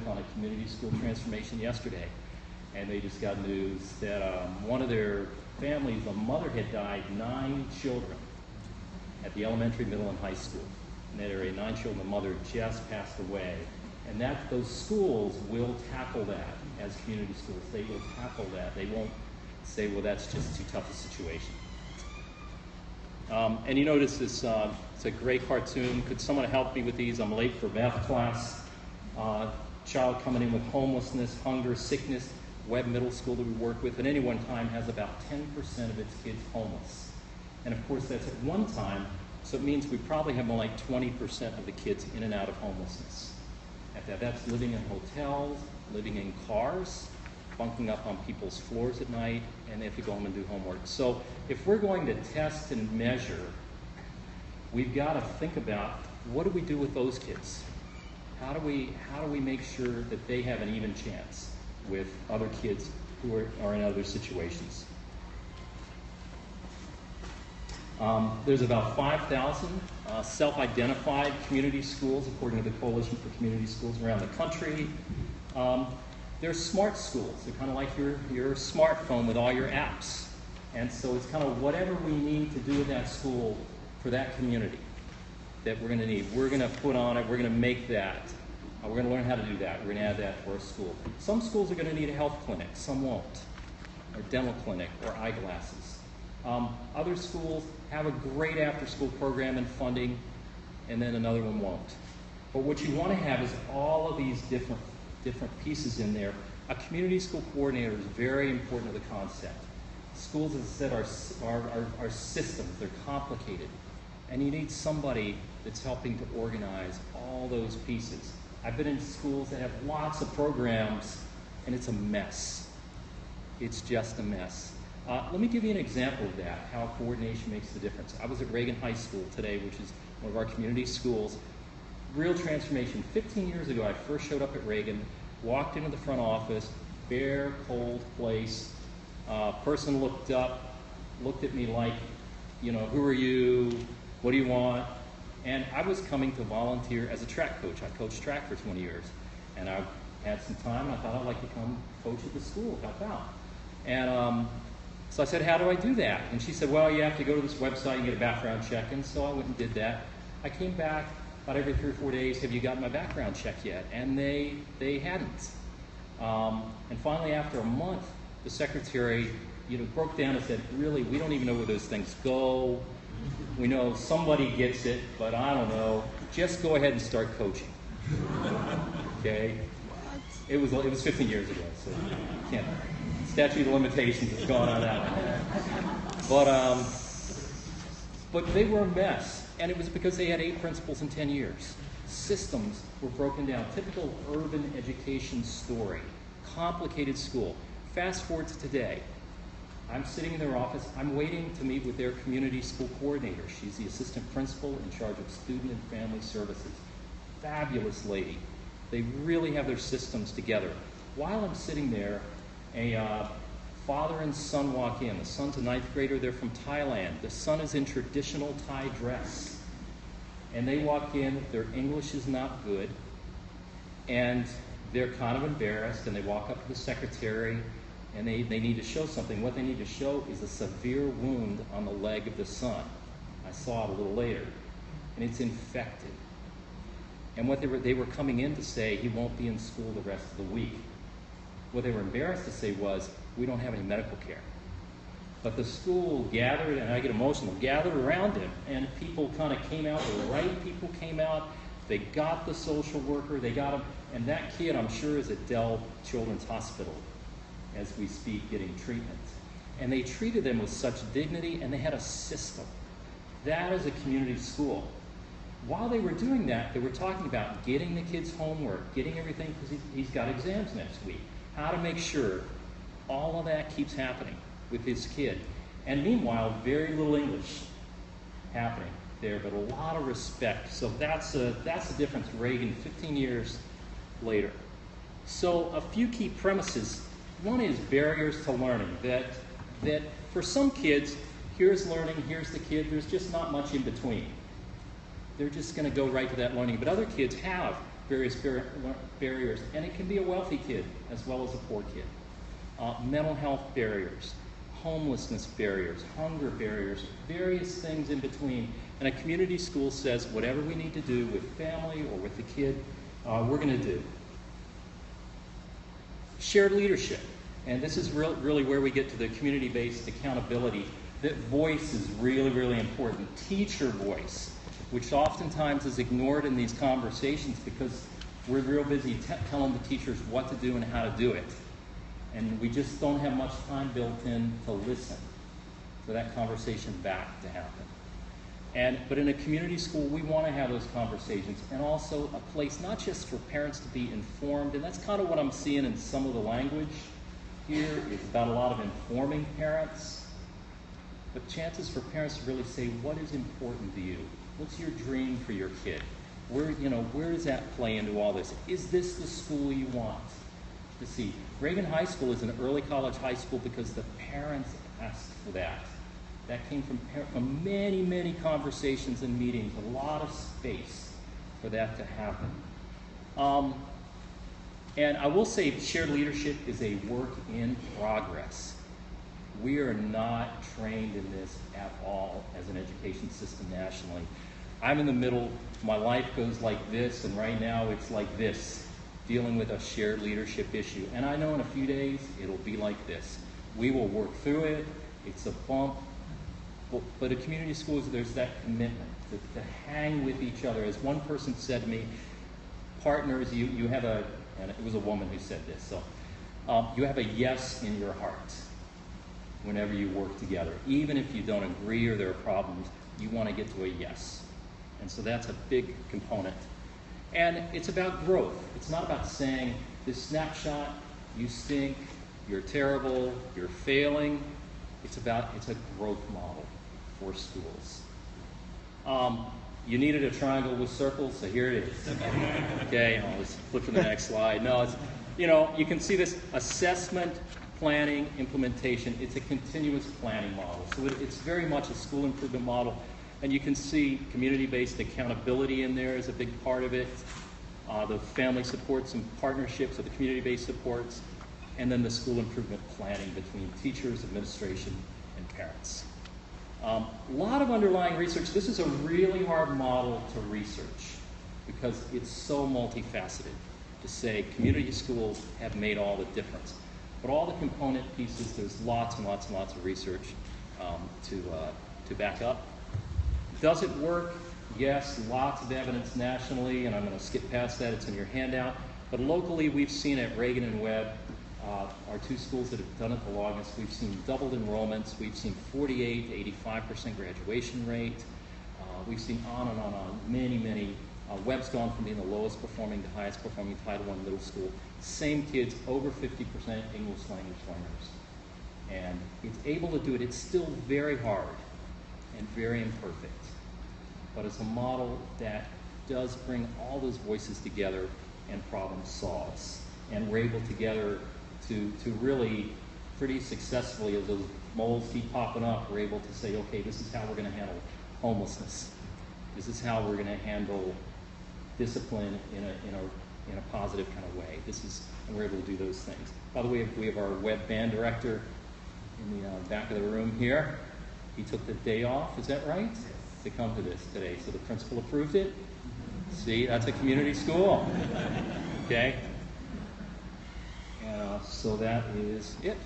with on a community school transformation yesterday, and they just got news that one of their families, the mother had died, 9 children at the elementary, middle, and high school. In that area, 9 children, the mother just passed away. And those schools will tackle that as community schools. They will tackle that. They won't say, well, that's just too tough a situation. And you notice this, it's a great cartoon. Could someone help me with these? I'm late for math class. Child coming in with homelessness, hunger, sickness. Webb Middle School that we work with at any one time has about 10% of its kids homeless. And of course that's at one time, so it means we probably have more like 20% of the kids in and out of homelessness. That's living in hotels, living in cars, bunking up on people's floors at night, and they have to go home and do homework. So if we're going to test and measure, we've got to think about, what do we do with those kids? How do we make sure that they have an even chance with other kids who are in other situations? There's about 5,000 self-identified community schools, according to the Coalition for Community Schools around the country. They're smart schools. They're kind of like your smartphone with all your apps. And so it's kind of whatever we need to do in that school for that community that we're going to need. We're going to put on it. We're going to make that. We're going to learn how to do that. We're going to add that to our school. Some schools are going to need a health clinic. Some won't. Or dental clinic or eyeglasses. Other schools have a great after-school program and funding, and then another one won't. But what you want to have is all of these different pieces in there. A community school coordinator is very important to the concept. Schools, as I said, are systems. They're complicated. And you need somebody that's helping to organize all those pieces. I've been in schools that have lots of programs, and it's a mess. It's just a mess. Let me give you an example of that, how coordination makes the difference. I was at Reagan High School today, which is one of our community schools. Real transformation. 15 years ago, I first showed up at Reagan, walked into the front office, bare, cold place. Person looked up, looked at me like, who are you? What do you want? And I was coming to volunteer as a track coach. I coached track for 20 years. And I had some time, and I thought I'd like to come coach at the school, help out. And so I said, how do I do that? And she said, well, you have to go to this website and get a background check. And so I went and did that. I came back about every 3 or 4 days, have you gotten my background check yet? And they hadn't. And finally, after a month, the secretary broke down and said, really, we don't even know where those things go. We know somebody gets it, but I don't know. Just go ahead and start coaching. Okay? It was 15 years ago, so you can't. Statute of limitations has gone on that one. But they were a mess, and it was because they had 8 principals in 10 years. Systems were broken down. Typical urban education story. Complicated school. Fast forward to today. I'm sitting in their office. I'm waiting to meet with their community school coordinator. She's the assistant principal in charge of student and family services. Fabulous lady. They really have their systems together. While I'm sitting there, a father and son walk in. The son's a 9th grader. They're from Thailand. The son is in traditional Thai dress. And they walk in. Their English is not good. And they're kind of embarrassed. And they walk up to the secretary. And they need to show something. What they need to show is a severe wound on the leg of the son. I saw it a little later. And it's infected. And what they were coming in to say, he won't be in school the rest of the week. What they were embarrassed to say was, we don't have any medical care. But the school gathered, and I get emotional, gathered around him, and people kind of came out, the right people came out, they got the social worker, they got him, and that kid, I'm sure, is at Dell Children's Hospital as we speak, getting treatment. And they treated them with such dignity, and they had a system. That is a community school. While they were doing that, they were talking about getting the kids' homework, getting everything, because he's got exams next week. How to make sure all of that keeps happening with his kid. And meanwhile, very little English happening there, but a lot of respect. So that's the difference. Reagan, 15 years later. So a few key premises. One is barriers to learning. That for some kids, here's learning, here's the kid. There's just not much in between. They're just going to go right to that learning. But other kids have various barriers, and it can be a wealthy kid as well as a poor kid. Mental health barriers, homelessness barriers, hunger barriers, various things in between. And a community school says whatever we need to do with family or with the kid, we're going to do. Shared leadership, and this is really where we get to the community-based accountability. That voice is really, really important. Teacher voice, which oftentimes is ignored in these conversations because we're real busy telling the teachers what to do and how to do it. And we just don't have much time built in to listen for that conversation back to happen. But in a community school, we want to have those conversations, and also a place not just for parents to be informed, and that's kind of what I'm seeing in some of the language here. It's about a lot of informing parents, but chances for parents to really say, what is important to you? What's your dream for your kid? Where does that play into all this? Is this the school you want to see? Reagan High School is an early college high school because the parents asked for that. That came from many, many conversations and meetings, a lot of space for that to happen. And I will say shared leadership is a work in progress. We are not trained in this at all as an education system nationally. I'm in the middle, my life goes like this, and right now it's like this, dealing with a shared leadership issue. And I know in a few days it'll be like this. We will work through it, it's a bump, but at community schools there's that commitment to hang with each other. As one person said to me, partners, you have and it was a woman who said this, so you have a yes in your heart whenever you work together. Even if you don't agree or there are problems, you want to get to a yes. And so that's a big component. And it's about growth. It's not about saying, this snapshot, you stink, you're terrible, you're failing. It's a growth model for schools. You needed a triangle with circles, so here it is. Okay, I'll just flip to the next slide. No, it's, you can see this assessment, planning, implementation. It's a continuous planning model. So it's very much a school improvement model. And you can see community-based accountability in there is a big part of it. The family supports and partnerships with the community-based supports. And then the school improvement planning between teachers, administration, and parents. A lot of underlying research. This is a really hard model to research because it's so multifaceted to say community schools have made all the difference. But all the component pieces, there's lots and lots and lots of research to back up. Does it work? Yes, lots of evidence nationally, and I'm going to skip past that, it's in your handout. But locally, we've seen at Reagan and Webb, our two schools that have done it the longest, we've seen doubled enrollments, we've seen 48 to 85% graduation rate, we've seen on and on, many, many. Webb's gone from being the lowest performing to highest performing Title I middle school. Same kids, over 50% English language learners. And it's able to do it. It's still very hard and very imperfect. But it's a model that does bring all those voices together and problem solves. And we're able together to really pretty successfully, as those moles keep popping up, we're able to say, okay, this is how we're going to handle homelessness. This is how we're going to handle discipline in a positive kind of way. And we're able to do those things. By the way, we have our web band director in the back of the room here. He took the day off, is that right? To come to this today. So the principal approved it. See, that's a community school. Okay? And so that is it.